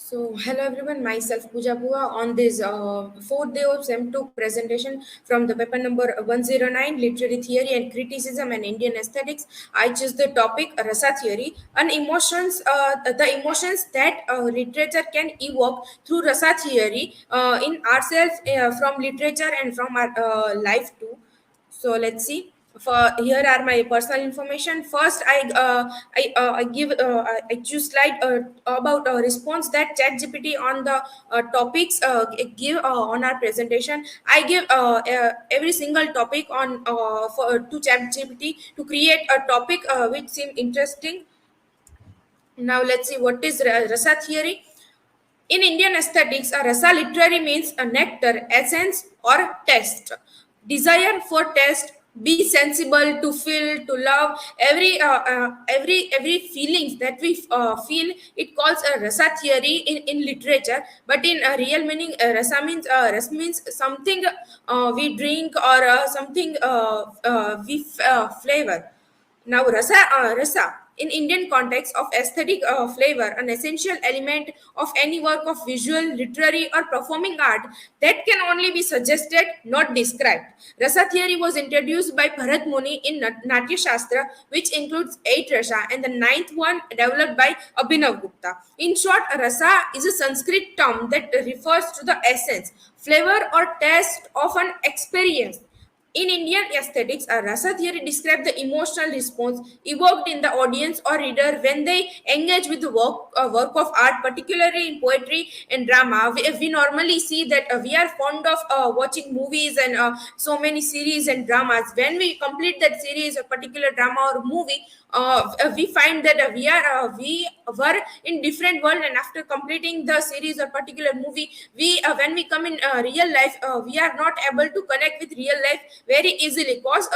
So, hello everyone, myself Pooja Bua on this fourth day of SEM 2 presentation from the paper number 109 Literary Theory and Criticism and Indian Aesthetics. I choose the topic Rasa Theory and the emotions that literature can evoke through Rasa Theory in ourselves from literature and from our life too. So let's see. For here are my personal information. First, I give I choose slide about a response that ChatGPT on the topics give on our presentation. I give every single topic on for to ChatGPT to create a topic which seem interesting. Now let's see what is Rasa theory. In Indian aesthetics, a rasa literally means a nectar, essence, or taste. Desire for taste, be sensible to feel, to love. Every feelings that we feel, it calls a rasa theory in literature. But in real meaning, rasa means something we drink or something we flavor. Now, rasa in Indian context of aesthetic flavor, an essential element of any work of visual, literary, or performing art that can only be suggested, not described. Rasa theory was introduced by Bharat Muni in Natya Shastra, which includes eight rasa, and the ninth one developed by Abhinav Gupta. In short, rasa is a Sanskrit term that refers to the essence, flavor, or taste of an experience. In Indian aesthetics, a rasa theory describes the emotional response evoked in the audience or reader when they engage with the work of art, particularly in poetry and drama. We normally see that we are fond of watching movies and so many series and dramas. When we complete that series, a particular drama or movie, we find that we were in different world, and after completing the series or particular movie, we when we come in real life, we are not able to connect with real life very easily because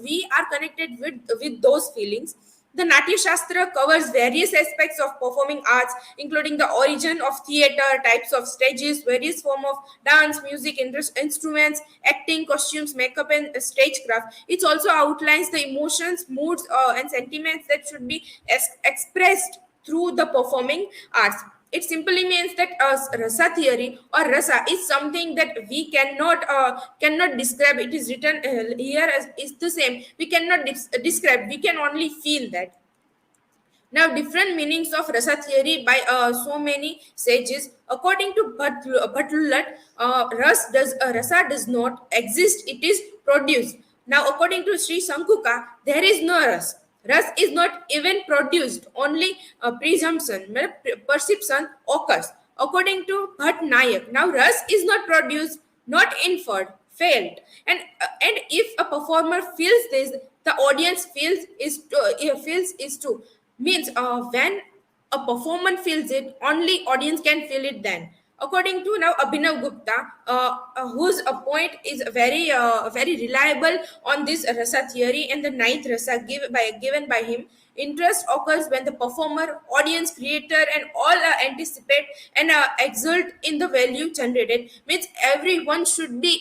we are connected with those feelings. The Natya Shastra covers various aspects of performing arts, including the origin of theatre, types of stages, various form of dance, music, instruments, acting, costumes, makeup, and stagecraft. It also outlines the emotions, moods, and sentiments that should be expressed through the performing arts. It simply means that rasa theory or rasa is something that we cannot describe. It is written here as is the same. We cannot describe. We can only feel that. Now, different meanings of rasa theory by so many sages. According to Bhatlulat, rasa does not exist; it is produced. Now, according to Sri Sankuka, there is no ras. Ras is not even produced; only presumption, perception occurs. According to Bhat Nayak, now ras is not produced, not inferred, failed, and if a performer feels this, the audience feels is too. Means when a performer feels it, only audience can feel it then. According to now Abhinav Gupta, whose point is very reliable on this rasa theory, and the ninth rasa given by him. Interest occurs when the performer, audience, creator, and all anticipate and exult in the value generated. Means everyone should be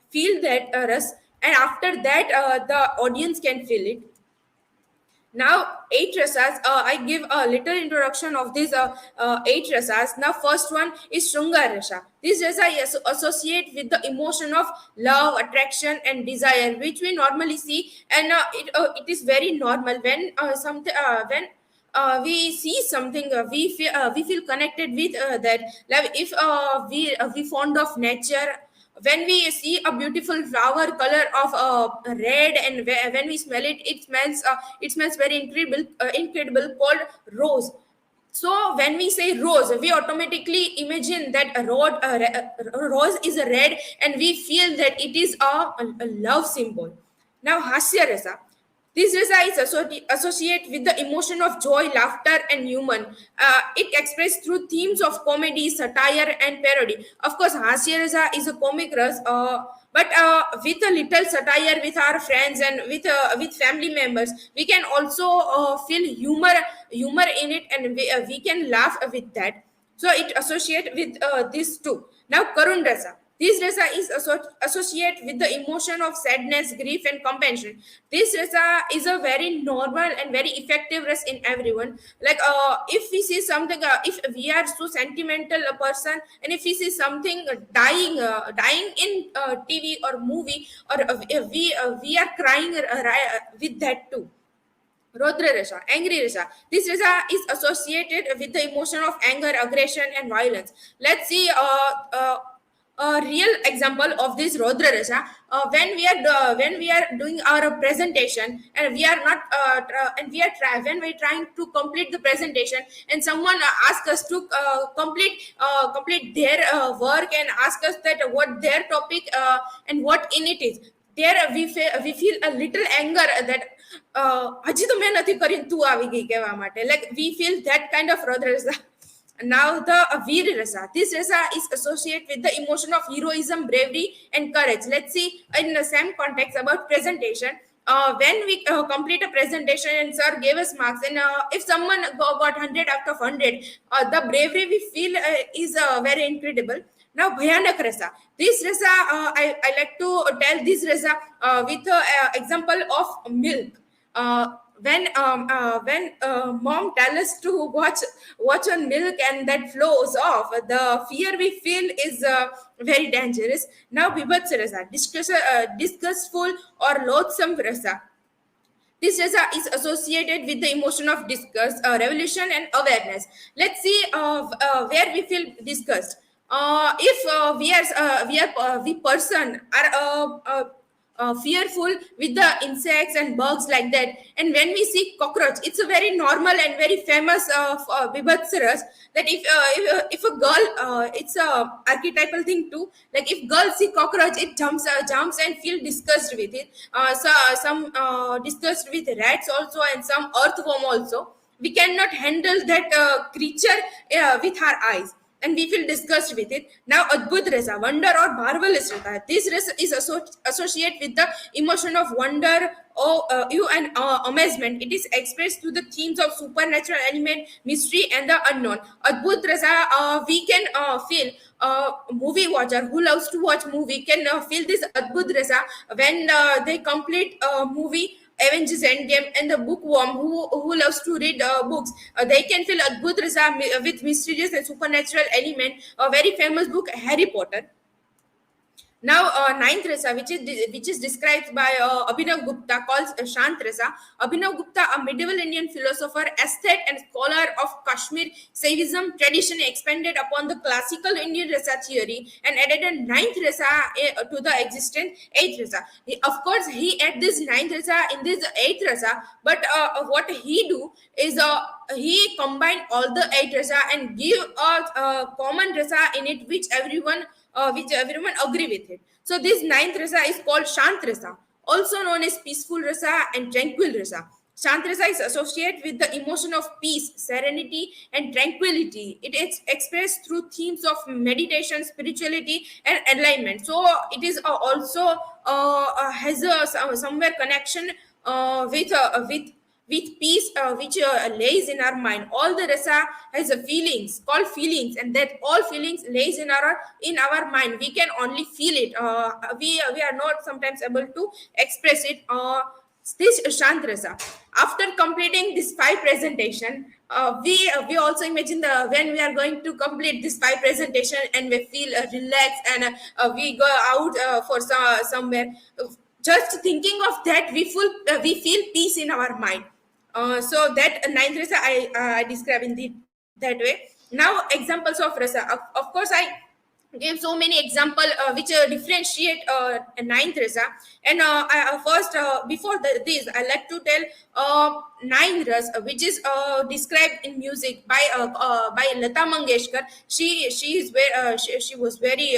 feel that ras, and after that the audience can feel it. Now, eight rasas. I give a little introduction of these eight rasas. Now, first one is Shunga rasa. This rasa is associate with the emotion of love, attraction, and desire, which we normally see, and it is very normal when something when we see something, we feel connected with that. Like if we fond of nature, when we see a beautiful flower color of red, and when we smell it, it smells very incredible, called rose. So when we say rose, we automatically imagine that a rose is a red, and we feel that it is a love symbol. Now, hasya rasa. This rasa is associate with the emotion of joy, laughter, and humor. It expressed through themes of comedy, satire, and parody. Of course, hasya rasa is a comic ras, but with a little satire with our friends and with family members, we can also feel humor in it, and we can laugh with that. So it associate with this too. Now, karun rasa. This rasa is associated with the emotion of sadness, grief, and compassion. This rasa is a very normal and very effective rest in everyone. Like if we see something, if we are so sentimental a person, and if we see something dying in TV or movie, or we are crying with that too. Rodra Resha, angry Resha. This Resha is associated with the emotion of anger, aggression, and violence. Let's see a real example of this Rodra Resha. When we are doing our presentation, and we are not and we are when we are trying to complete the presentation, and someone asks us to complete their work, and ask us that what their topic and what in it is. There we feel a little anger that હજી તો મેં નથી કરી તું આવી ગઈ કહેવા માટે, like we feel that kind of Rodra Rasa. Now the Veer Rasa. This Rasa is associated with the emotion of heroism, bravery, and courage. Let's see in the same context about presentation. When we complete a presentation and sir gave us marks, and if someone got 100 out of 100, the bravery we feel is very incredible. Now Bhayanak Rasa. This Rasa, I like to tell this Rasa with example of milk. When mom tells us to watch on milk and that flows off, the fear we feel is very dangerous. Now Bibats Rasa, disgustful or loathsome Rasa. This rasa is associated with the emotion of disgust, revolution, and awareness. Let's see where we feel disgust. If we person are fearful with the insects and bugs like that, and when we see cockroach, it's a very normal and very famous Bibhatsaras, that if a girl, it's a archetypal thing too, like if girls see cockroach, it jumps and feel disgust with it. Some disgust with rats also, and some earthworm also. We cannot handle that creature with our eyes, and we feel disgust with it. Now, Adbhut Rasa, wonder or marvelous Rasa. This rasa is associated with the emotion of wonder, you and amazement. It is expressed through the themes of supernatural element, mystery, and the unknown. Adbhut Rasa, we can feel. Movie watcher who loves to watch movie can feel this Adbhut Rasa when they complete a movie Avengers Endgame, and the bookworm who loves to read books. They can feel Adbhut Rasa with mysterious and supernatural element. A very famous book, Harry Potter. Now, ninth rasa, which is described by Abhinav Gupta, calls Shant rasa. Abhinav Gupta, a medieval Indian philosopher, aesthete, and scholar of Kashmir Saivism tradition, expanded upon the classical Indian rasa theory and added a ninth rasa to the existent eighth rasa. Of course, he added this ninth rasa in this eighth rasa, but what he do is he combine all the eight rasa and give a common rasa in it, which everyone agree with it. So this ninth rasa is called Shant rasa, also known as peaceful rasa and tranquil rasa. Shant rasa is associated with the emotion of peace, serenity, and tranquility. It is expressed through themes of meditation, spirituality, and enlightenment. So it is also has a somewhere connection with peace, which lays in our mind. All the rasa has a feelings called feelings, and that all feelings lays in our mind. We can only feel it. We are not sometimes able to express it. This Shant rasa. After completing this five presentation, we also imagine the when we are going to complete this five presentation, and we feel relaxed, and we go out for somewhere. Just thinking of that, we feel peace in our mind. So that ninth rasa I describe in that way. Now examples of rasa. Of course, I gave so many example which differentiate ninth rasa. And first, before this, I like to tell nine rasa, which is described in music by Lata Mangeshkar. She was very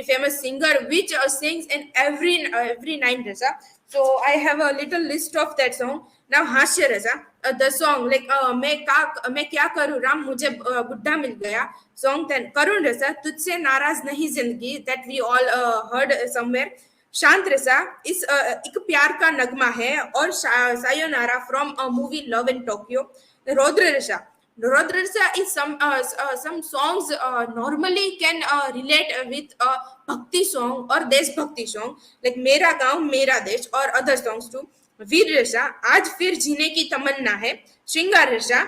famous singer, which sings in every nine rasa. So I have a little list of that song. Now हास्य रसा, the song like मैं क्या करूँ राम मुझे बुढ़ा मिल गया. Song then करुण रसा, तुझसे नाराज नहीं जिंदगी, that we all heard somewhere. शांत रसा इस एक प्यार का नगमा है, और sayonara from a movie Love in Tokyo. रौद्र रसा, Narodrasa is some songs normally can relate with a bhakti song or desh bhakti song like Mera Gaon Mera Desh or other songs too. वीर रसा आज फिर जीने की तमन्ना है श्रृंगार रसा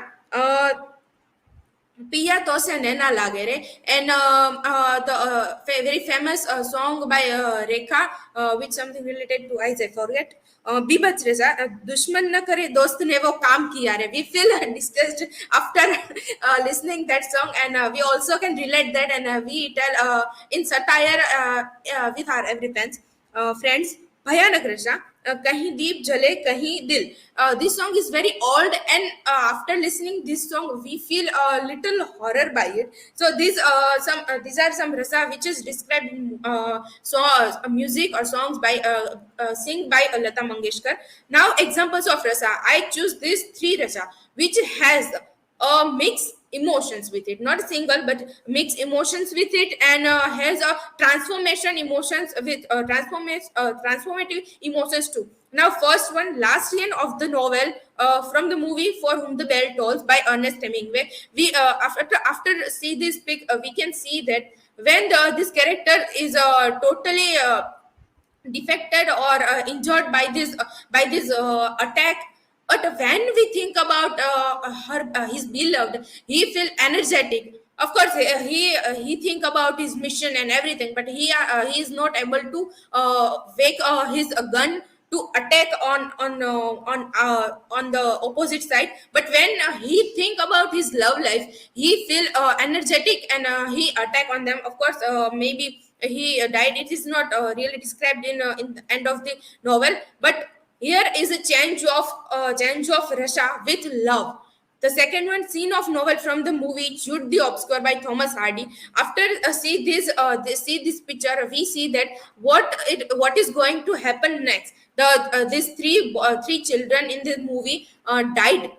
Pia Tose Nena Lagere and the very famous song by Rekha, which something related to I forget. बीबच रेजा दुश्मन न करे दोस्त ने वो काम किया रे we feel disgusted after listening that song and we also can relate that and we tell in satire with our every friends भयानक रचा कहीं दीप जले कहीं दिल this song is very old and after listening this song we feel a little horror by it so these are some rasa which is described in music or songs by sing by Lata Mangeshkar. Now examples of rasa I choose these three rasa which has mix emotions with it not single but mix emotions with it and has a transformation emotions with transformative emotions too. Now first one last line of the novel from the movie For Whom the Bell Tolls by Ernest Hemingway. We after see this pic we can see that when this character is totally defected or injured by this attack but when we think about his beloved he feel energetic of course he think about his mission and everything but he is not able to wake his gun to attack on the opposite side but when he think about his love life he feel energetic and he attack on them of course maybe he died it is not really described in the end of the novel but here is a change of Russia with love. The second one, scene of novel from the movie Jude the Obscure by Thomas Hardy. After see this picture, we see that what is going to happen next. These three children in the movie died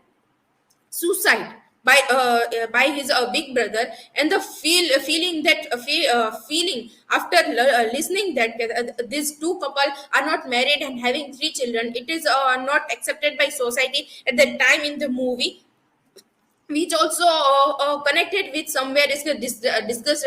suicide by his big brother and the feeling after listening that these two couple are not married and having three children it is not accepted by society at that time in the movie which also connected with somewhere is the discussed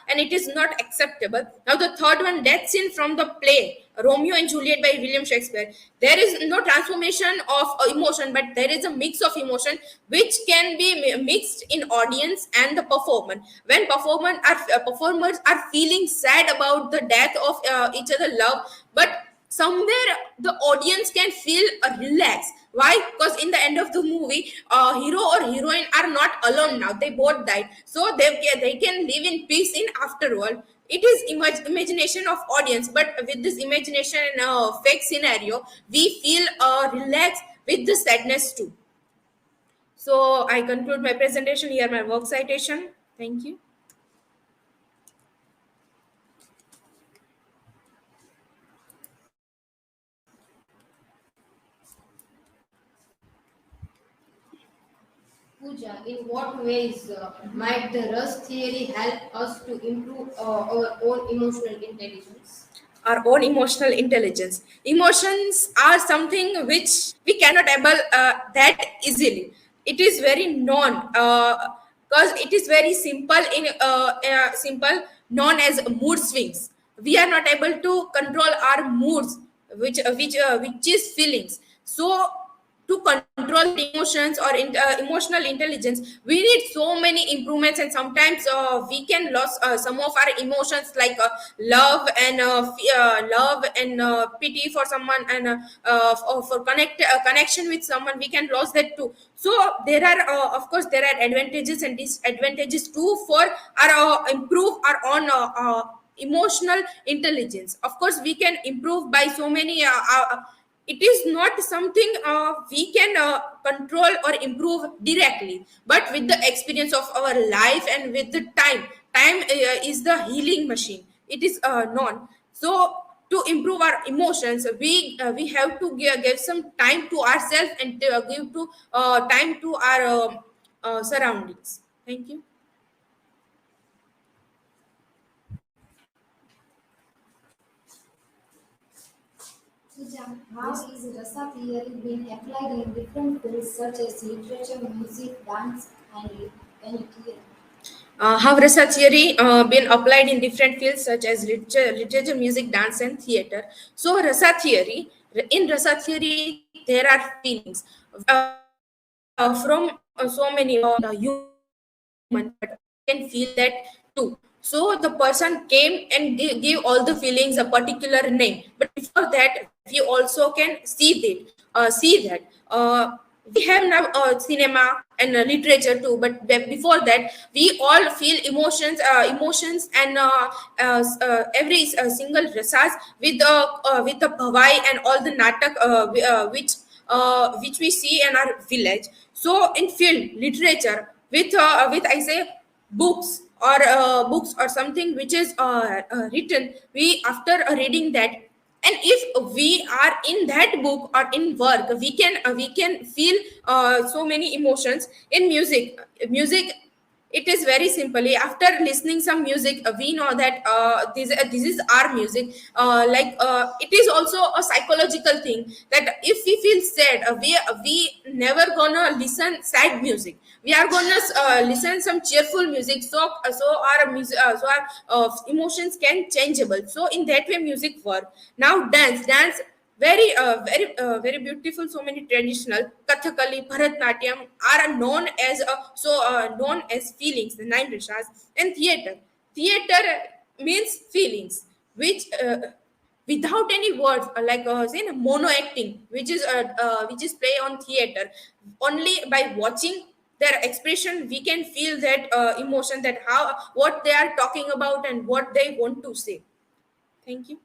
and it is not acceptable. Now the third one, death scene from the play Romeo and Juliet by William Shakespeare. There is no transformation of emotion, but there is a mix of emotion which can be mixed in audience and the performer. When performers are feeling sad about the death of each other love, but somewhere the audience can feel relaxed why because in the end of the movie hero or heroine are not alone now they both died so they can live in peace in afterworld it is imagination of audience but with this imagination and fake scenario we feel relaxed with the sadness too so I conclude my presentation here my work citation thank you. Pooja, in what ways might the Rust theory help us to improve our own emotional intelligence? Our own emotional intelligence. Emotions are something which we cannot able that easily. It is very non because it is very simple in simple known as mood swings. We are not able to control our moods, which is feelings. So to control emotions or emotional intelligence we need so many improvements and sometimes we can lose some of our emotions like love and pity for someone and for connection with someone we can lose that too so there are of course there are advantages and disadvantages too for our improve our own emotional intelligence of course we can improve by so many it is not something we can control or improve directly but with the experience of our life and with the time is the healing machine it is known so to improve our emotions we have to give some time to ourselves and give to time to our surroundings thank you. Pooja, how is Rasa theory being applied in different fields such as literature, music, dance, Can you can you clear? How Rasa theory been applied in different fields such as literature, music, dance, and theater. So Rasa theory, in Rasa theory, there are feelings from so many human, but we can feel that too. So the person came and give all the feelings a particular name, but before that, we also can see that. We have now cinema and literature too, but before that we all feel emotions and every single rasas with the bhavai and all the natak which we see in our village. So in field literature with I say books or something which is written, we after reading that, and if we are in that book or in work, we can feel so many emotions. In music, it is very simply after listening some music, we know that this is our music. It is also a psychological thing that if we feel sad, we never gonna listen sad music. We are gonna listen some cheerful music, so our emotions can changeable. So in that way music work. Now dance very beautiful. So many traditional kathakali, bharatnatyam are known as feelings, the nine rishas. And theater means feelings which without any words, say mono acting, which is play on theater. Only by watching their expression we can feel that emotion, that how what they are talking about and what they want to say. Thank you.